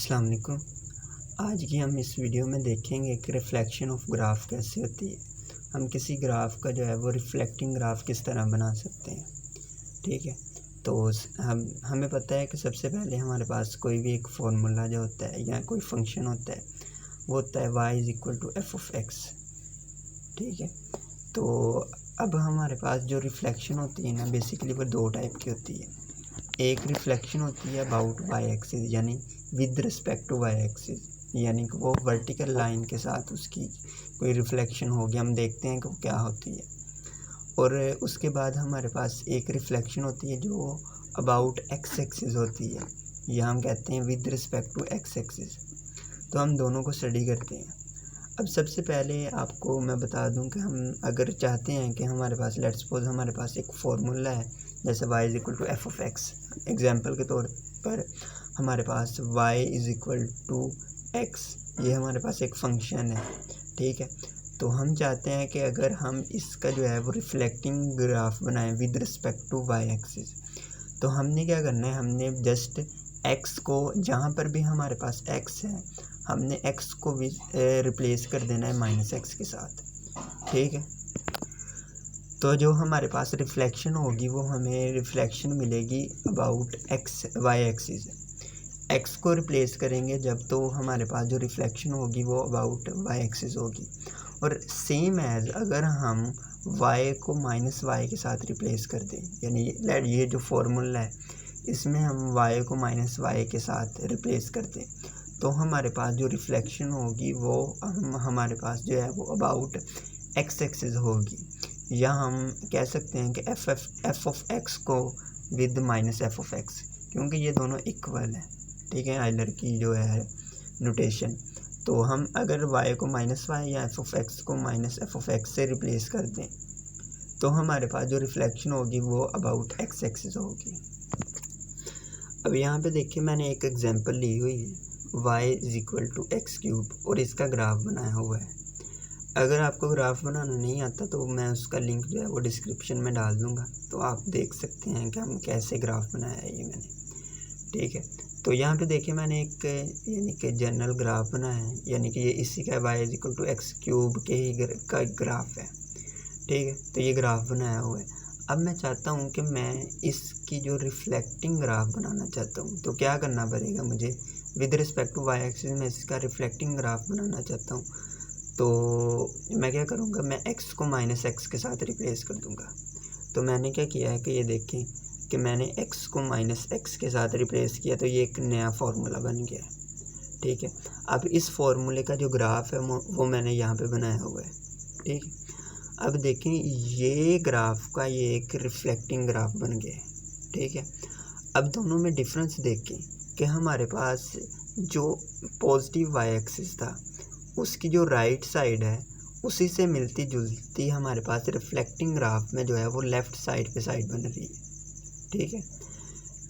अस्सलाम वालेकुम। आज की हम इस वीडियो में देखेंगे कि रिफ्लेक्शन ऑफ ग्राफ कैसे होती है। हम किसी ग्राफ का जो है वो रिफ्लेक्टिंग ग्राफ किस तरह बना सकते हैं। ठीक है, तो हमें पता है कि सबसे पहले हमारे पास कोई भी एक फार्मूला जो होता है या कोई फंक्शन होता है वो होता है y=f(x). ठीक है, तो अब हमारे पास जो रिफ्लेक्शन होती है ना, बेसिकली वो दो टाइप की होती है। एक रिफ्लेक्शन होती है अबाउट वाई एक्सिस, यानी with respect to Y axis, यानी कि वो वर्टिकल लाइन के साथ उसकी कोई रिफ्लेक्शन होगी, हम देखते हैं कि वो क्या होती है। और उसके बाद हमारे पास एक रिफ्लेक्शन होती है जो अबाउट एक्स एक्सिस होती है, या हम कहते हैं with respect to X axis. तो हम दोनों को स्टडी करते हैं। अब सबसे पहले आपको मैं बता दूं कि हम अगर चाहते हैं कि हमारे पास, लेट्स सपोज हमारे पास एक फार्मूला है जैसे y=f(x). एग्जाम्पल के तौर पर हमारे पास y=x, ये हमारे पास एक फंक्शन है। ठीक है, तो हम चाहते हैं कि अगर हम इसका जो है वो रिफ्लेक्टिंग ग्राफ बनाएं with respect to y axis, तो हमने क्या करना है, हमने जस्ट x को, जहाँ पर भी हमारे पास x है, हमने x को भी रिप्लेस कर देना है -x के साथ। ठीक है, तो जो हमारे पास रिफ्लेक्शन होगी वो हमें रिफ्लेक्शन मिलेगी अबाउट y एक्सिस। x को रिप्लेस करेंगे जब, तो हमारे पास जो रिफ्लेक्शन होगी वो अबाउट y एक्सिस होगी। और सेम एज अगर हम y को -y के साथ रिप्लेस कर दें, यानी ये जो फॉर्मूला है इसमें हम y को -y के साथ रिप्लेस कर दें, तो हमारे पास जो रिफ्लेक्शन होगी वो हमारे पास जो है वो अबाउट x एक्सिस होगी। या हम कह सकते हैं कि f(x) को विद -f(x), क्योंकि ये दोनों इक्वल है। ठीक है, आइलर की जो है नोटेशन। तो हम अगर y को -y या f(x) को -f(x) से रिप्लेस कर दें, तो हमारे पास जो रिफ्लेक्शन होगी वो अबाउट x एक्सिस होगी। अब यहाँ पे देखिए, मैंने एक एग्जांपल ली हुई है y=x³ और इसका ग्राफ बनाया हुआ है। अगर आपको ग्राफ बनाना नहीं आता तो मैं उसका लिंक जो है वो डिस्क्रिप्शन में डाल दूँगा, तो आप देख सकते हैं कि हम कैसे ग्राफ बनाया है ये मैंने। ठीक है, तो यहाँ पे देखिए मैंने एक यानी कि जनरल ग्राफ बनाया है, यानी कि ये इसी का y=x³ के ही का ग्राफ है। ठीक है, तो ये ग्राफ बनाया हुआ है। अब मैं चाहता हूँ कि मैं इसकी जो रिफ्लेक्टिंग ग्राफ बनाना चाहता हूँ, तो क्या करना पड़ेगा मुझे, with respect to y axis में इसका रिफ्लेक्टिंग ग्राफ बनाना चाहता हूँ। तो मैं क्या करूँगा, मैं x को -x के साथ रिप्लेस कर दूँगा। तो मैंने क्या किया है कि ये देखें कि मैंने x को -x के साथ रिप्लेस किया, तो ये एक नया फार्मूला बन गया है। ठीक है, अब इस फार्मूले का जो ग्राफ है वो मैंने यहाँ पे बनाया हुआ है। ठीक है, अब देखें ये ग्राफ का ये एक रिफ्लेक्टिंग ग्राफ बन गया है। ठीक है, अब दोनों में डिफरेंस देखें कि हमारे पास जो पॉजिटिव y एक्सिस था उसकी जो राइट साइड है उसी से मिलती जुलती हमारे पास रिफ्लेक्टिंग ग्राफ में जो है वो लेफ़्ट साइड पे साइड बन रही है। ठीक है,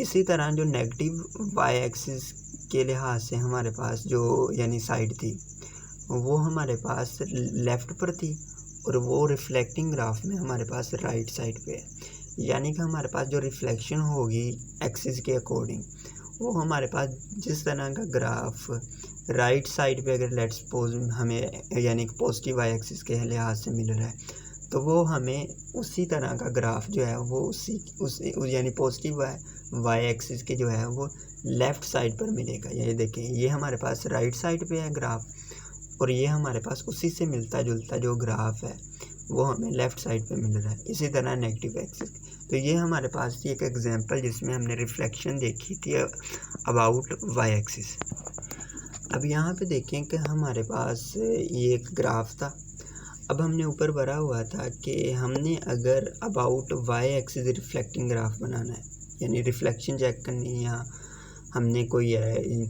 इसी तरह जो नेगेटिव y एक्सिस के लिहाज से हमारे पास जो यानी साइड थी वो हमारे पास लेफ़्ट पर थी, और वो रिफ्लेक्टिंग ग्राफ में हमारे पास राइट साइड पे है। यानी कि हमारे पास जो रिफ्लेक्शन होगी एक्सिस के अकॉर्डिंग, वो हमारे पास जिस तरह का ग्राफ राइट साइड पे अगर लेट्स सपोज हमें यानी कि पॉजिटिव y एक्सिस के लिहाज से मिल रहा है, तो वो हमें उसी तरह का ग्राफ जो है वो उसी यानी पॉजिटिव y एक्सिस के जो है वो लेफ़्ट साइड पर मिलेगा। ये देखें, ये हमारे पास राइट साइड पे है ग्राफ, और ये हमारे पास उसी से मिलता जुलता जो ग्राफ है वो हमें लेफ़्ट साइड पे मिल रहा है। इसी तरह नेगेटिव एक्सिस। तो ये हमारे पास थी एक एग्जांपल जिसमें हमने रिफ्लेक्शन देखी थी अबाउट y एक्सिस। अब यहाँ पे देखें कि हमारे पास ये एक ग्राफ था। अब हमने ऊपर भरा हुआ था कि हमने अगर about y axis reflecting graph बनाना है, यानी रिफ्लेक्शन चेक करनी है, या हमने कोई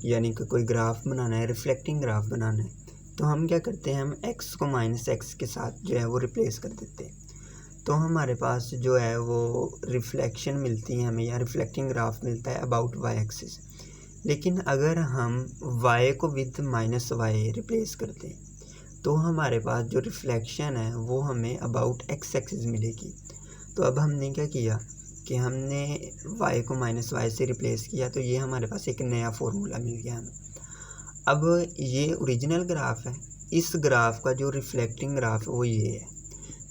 यानी कि कोई ग्राफ बनाना है, रिफ्लेक्टिंग ग्राफ बनाना है, तो हम क्या करते हैं, हम x को -x के साथ जो है वो रिप्लेस कर देते हैं। तो हमारे पास जो है वो रिफ्लेक्शन मिलती है हमें, या रिफ्लेक्टिंग ग्राफ मिलता है अबाउट y एक्सिस। लेकिन अगर हम y को विद -y रिप्लेस करते हैं, तो हमारे पास जो रिफ्लेक्शन है वो हमें अबाउट x एक्सिस मिलेगी। तो अब हमने क्या किया कि हमने y को -y से रिप्लेस किया, तो ये हमारे पास एक नया फार्मूला मिल गया हमें। अब ये ओरिजिनल ग्राफ है, इस ग्राफ का जो रिफ्लेक्टिंग ग्राफ है वो ये है।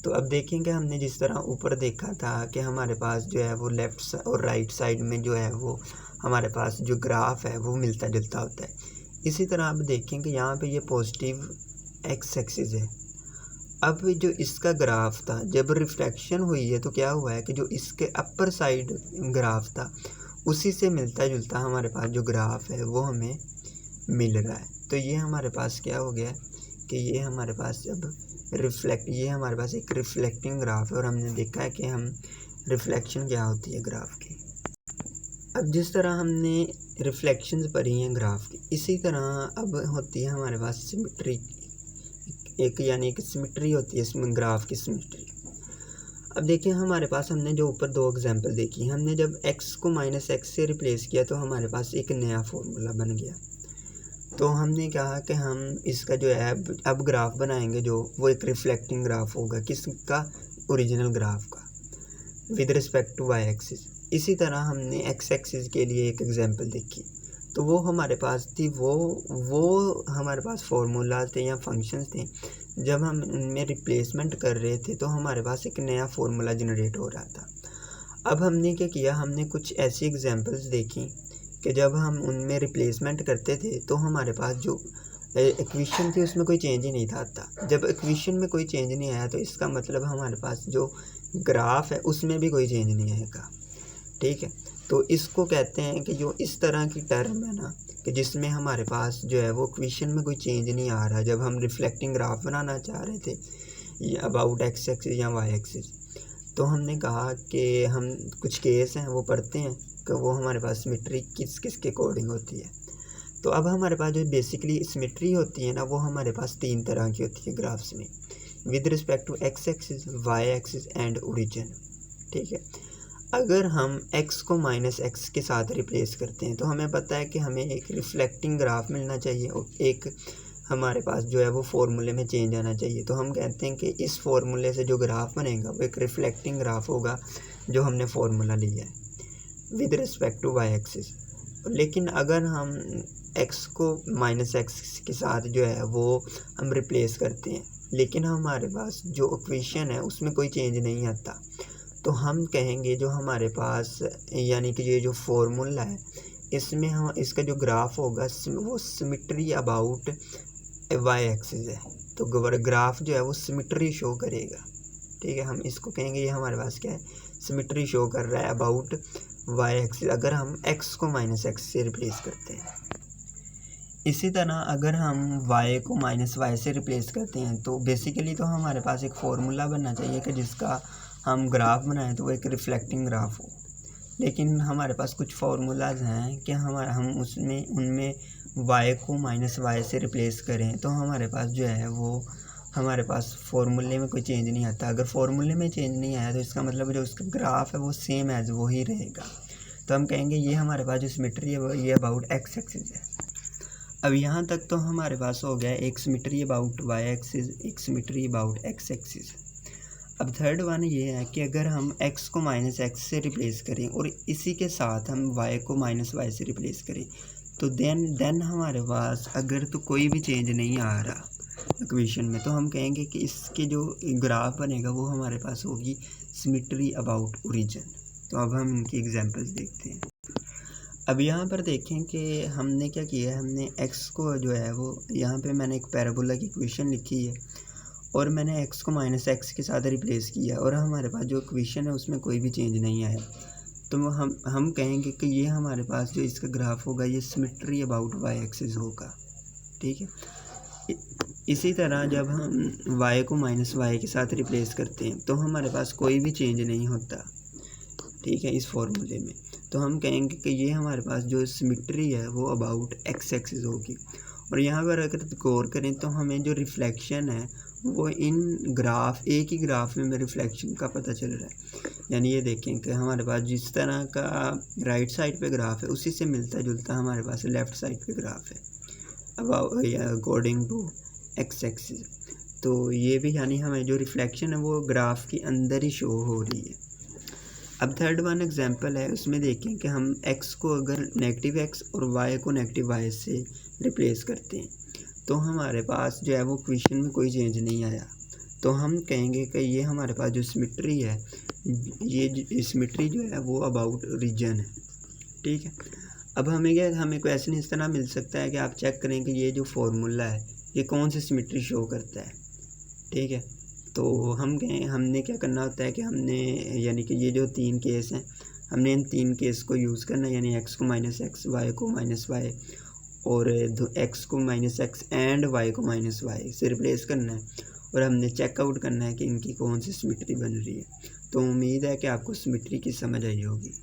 तो अब देखेंगे हमने जिस तरह ऊपर देखा था कि हमारे पास जो है वो लेफ़्ट और राइट साइड में जो है वो हमारे पास जो ग्राफ है वो मिलता जुलता होता है। इसी तरह आप देखेंगे यहाँ पे ये पॉजिटिव एक्स एक्सिस है। अब जो इसका ग्राफ था जब रिफ्लेक्शन हुई है तो क्या हुआ है कि जो इसके अपर साइड ग्राफ था उसी से मिलता जुलता हमारे पास जो ग्राफ है वो हमें मिल रहा है। तो ये हमारे पास क्या हो गया कि ये हमारे पास अब ये हमारे पास एक रिफ्लेक्टिंग ग्राफ है और हमने देखा है कि हम रिफ्लेक्शन क्या होती है ग्राफ की। अब जिस तरह हमने रिफ्लेक्शंस पढ़ी हैं ग्राफ की, इसी तरह अब होती है हमारे पास सिमेट्री, यानी कि सिमेट्री होती है इसमें ग्राफ की सिमेट्री। अब देखिए हमारे पास हमने जो ऊपर दो एग्जांपल देखी, हमने जब x को -x से रिप्लेस किया तो हमारे पास एक नया फॉर्मूला बन गया। तो हमने कहा कि हम इसका जो है अब ग्राफ बनाएंगे जो वो एक रिफ्लेक्टिंग ग्राफ होगा, किसका, ओरिजिनल ग्राफ का, with respect to Y axis. इसी तरह हमने एक्स एक्सिस के लिए एक एग्जांपल देखी, तो वो हमारे पास थी वो हमारे पास फार्मूला थे या फंक्शंस थे, जब हम उनमें रिप्लेसमेंट कर रहे थे तो हमारे पास एक नया फार्मूला जनरेट हो रहा था। अब हमने क्या किया, हमने कुछ ऐसी एग्जांपल्स देखी कि जब हम उनमें रिप्लेसमेंट करते थे तो हमारे पास जो इक्वेशन थी उसमें कोई चेंज ही नहीं था आता। जब इक्वेशन में कोई चेंज नहीं आया तो इसका मतलब हमारे पास जो ग्राफ है उसमें भी कोई चेंज नहीं आएगा। ठीक है, तो इसको कहते हैं कि जो इस तरह की टर्म है ना, कि जिसमें हमारे पास जो है वो इक्वेशन में कोई चेंज नहीं आ रहा, जब हम रिफ्लेक्टिंग ग्राफ बनाना चाह रहे थे अबाउट एक्स एक्सिस या वाई एक्सिस, तो हमने कहा कि हम कुछ केस हैं वो पढ़ते हैं कि वो हमारे पास सिमेट्री किस किस के अकॉर्डिंग होती है। तो अब हमारे पास जो बेसिकली सिमेट्री होती है ना, वो हमारे पास तीन तरह की होती है ग्राफ्स में, with respect to X axis, Y axis and origin. ठीक है, अगर हम x को -x के साथ रिप्लेस करते हैं तो हमें पता है कि हमें एक रिफ्लेक्टिंग ग्राफ मिलना चाहिए और एक हमारे पास जो है वो फार्मूले में चेंज आना चाहिए। तो हम कहते हैं कि इस फार्मूले से जो ग्राफ बनेगा वो एक रिफ्लेक्टिंग ग्राफ होगा जो हमने फार्मूला लिया है with respect to Y axis. लेकिन अगर हम x को -x के साथ जो है वो हम रिप्लेस करते हैं लेकिन हमारे पास जो इक्वेशन है उसमें कोई चेंज नहीं आता, तो हम कहेंगे जो हमारे पास यानी कि ये जो फॉर्मूला है इसमें हम इसका जो ग्राफ होगा वो सिमेट्री अबाउट वाई एक्सिस है। तो ग्राफ जो है वो सिमेट्री शो करेगा। ठीक है, हम इसको कहेंगे ये हमारे पास क्या है, सिमेट्री शो कर रहा है अबाउट वाई एक्सिस, अगर हम x को -x से रिप्लेस करते हैं। इसी तरह अगर हम y को -y से रिप्लेस करते हैं तो बेसिकली तो हमारे पास एक फार्मूला बनना चाहिए कि जिसका हम ग्राफ बनाएं तो वो एक रिफ्लेक्टिंग ग्राफ हो। लेकिन हमारे पास कुछ फार्मूलाज हैं कि हम उनमें y को -y से रिप्लेस करें तो हमारे पास जो है वो हमारे पास फार्मूले में कोई चेंज नहीं आता। अगर फार्मूले में चेंज नहीं आया तो इसका मतलब जो उसका ग्राफ है वो सेम एज वो ही रहेगा। तो हम कहेंगे ये हमारे पास जो सिमेट्री है वो ये अबाउट एक्स एक्सिस है। अब यहाँ तक तो हमारे पास हो गया एक सिमेट्री अबाउट वाई एक्सिस, एक सिमेट्री अबाउट एक्स एक्सिस। अब थर्ड वन ये है कि अगर हम x को -x से रिप्लेस करें और इसी के साथ हम y को -y से रिप्लेस करें तो देन हमारे पास अगर तो कोई भी चेंज नहीं आ रहा इक्वेशन में तो हम कहेंगे कि इसके जो ग्राफ बनेगा वो हमारे पास होगी सिमेट्री अबाउट ओरिजिन। तो अब हम इनकी एग्जांपल्स देखते हैं। अब यहाँ पर देखें कि हमने क्या किया है, हमने x को जो है वो यहाँ पे मैंने एक पैराबोला की इक्वेशन लिखी है और मैंने x को -x के साथ रिप्लेस किया और हमारे पास जो इक्वेशन है उसमें कोई भी चेंज नहीं आया। तो हम कहेंगे कि ये हमारे पास जो इसका ग्राफ होगा ये सिमेट्री अबाउट वाई एक्सिस होगा। ठीक है, इसी तरह जब हम y को -y के साथ रिप्लेस करते हैं तो हमारे पास कोई भी चेंज नहीं होता। ठीक है, इस फॉर्मूले में तो हम कहेंगे कि ये हमारे पास जो सिमेट्री है वो अबाउट एक्स एक्सिस होगी। और यहाँ पर अगर गौर करें तो हमें जो रिफ्लेक्शन है वो इन ग्राफ एक ही ग्राफ में रिफ्लेक्शन का पता चल रहा है। यानी ये देखें कि हमारे पास जिस तरह का राइट साइड पे ग्राफ है उसी से मिलता जुलता हमारे पास लेफ़्ट साइड पे ग्राफ है अकॉर्डिंग टू एक्स एक्सिस। तो ये भी यानी हमें जो रिफ्लेक्शन है वो ग्राफ के अंदर ही शो हो रही है। अब थर्ड वन एग्जांपल है, उसमें देखें कि हम x को अगर -x और y को -y से रिप्लेस करते हैं तो हमारे पास जो है वो इक्वेशन में कोई चेंज नहीं आया, तो हम कहेंगे कि ये हमारे पास जो सिमेट्री है, ये सिमेट्री जो है वो अबाउट रीजन है। ठीक है, अब हमें क्वेश्चन इस तरह मिल सकता है कि आप चेक करें कि ये जो फार्मूला है ये कौन सी सिमेट्री शो करता है। ठीक है, तो हमने क्या करना होता है कि हमने यानी कि ये जो 3 केस हैं, हमने इन 3 केस को यूज़ करना है, यानी x को -x, y को -y और x को -x एंड y को -y से रिप्लेस करना है, और हमने चेकआउट करना है कि इनकी कौन सी सिमेट्री बन रही है। तो उम्मीद है कि आपको सिमेट्री की समझ आई होगी।